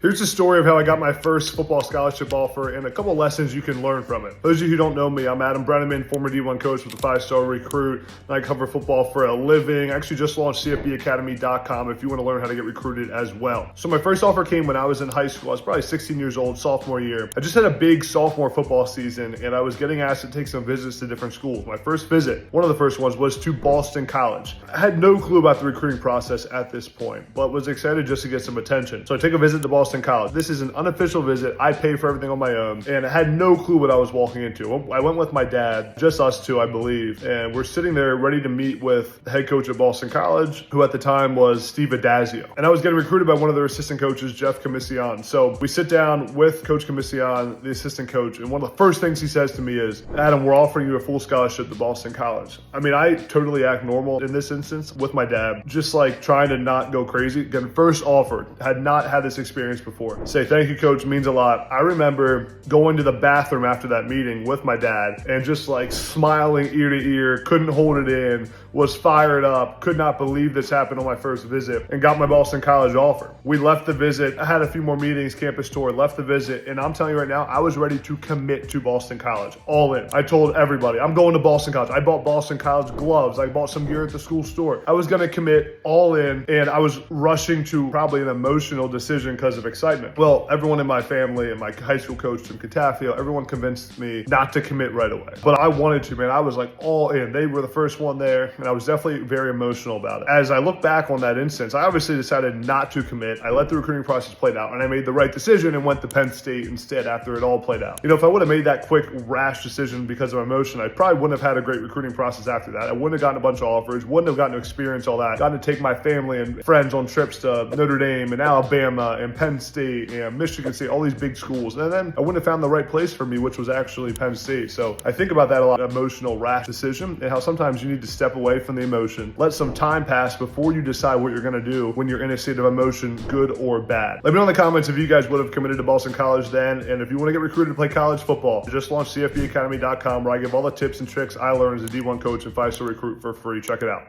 Here's the story of how I got my first football scholarship offer and a couple lessons you can learn from it. For those of you who don't know me, I'm Adam Brenneman, former D1 coach with the 5-star recruit, and I cover football for a living. I actually just launched CFBacademy.com if you want to learn how to get recruited as well. So my first offer came when I was in high school. I was probably 16 years old, sophomore year. I just had a big sophomore football season, and I was getting asked to take some visits to different schools. My first visit, one of the first ones, was to Boston College. I had no clue about the recruiting process at this point, but was excited just to get some attention. So I take a visit to Boston College. This is an unofficial visit. I pay for everything on my own, and I had no clue what I was walking into. I went with my dad, just us two, I believe, and we're sitting there ready to meet with the head coach at Boston College, who at the time was Steve Addazio. And I was getting recruited by one of their assistant coaches, Jeff Commission. So we sit down with Coach Commission, the assistant coach, and one of the first things he says to me is, "Adam, we're offering you a full scholarship to Boston College." I mean, I totally act normal in this instance with my dad, just like trying to not go crazy. Again, first offered, had not had this experience before. Say, "Thank you, coach, means a lot." I remember going to the bathroom after that meeting with my dad and just like smiling ear to ear, couldn't hold it in, was fired up, could not believe this happened on my first visit, and got my Boston College offer. We left the visit. I had a few more meetings, campus tour, left the visit, and I'm telling you right now, I was ready to commit to Boston College, all in. I told everybody, I'm going to Boston College. I bought Boston College gloves. I bought some gear at the school store. I was going to commit all in, and I was rushing to probably an emotional decision because of excitement. Well, everyone in my family and my high school coach, Jim Catafio, everyone convinced me not to commit right away. But I wanted to, man. I was like all in. They were the first one there, and I was definitely very emotional about it. As I look back on that instance, I obviously decided not to commit. I let the recruiting process play out, and I made the right decision and went to Penn State instead after it all played out. You know, if I would have made that quick, rash decision because of emotion, I probably wouldn't have had a great recruiting process after that. I wouldn't have gotten a bunch of offers, wouldn't have gotten to experience all that, gotten to take my family and friends on trips to Notre Dame and Alabama and Penn State and Michigan State, all these big schools. And then I wouldn't have found the right place for me, which was actually Penn State. So I think about that a lot, emotional, rash decision, and how sometimes you need to step away from the emotion. Let some time pass before you decide what you're going to do when you're in a state of emotion, good or bad. Let me know in the comments if you guys would have committed to Boston College then, and if you want to get recruited to play college football, just launch CFBacademy.com, where I give all the tips and tricks I learned as a D1 coach and 5-star recruit for free. Check it out.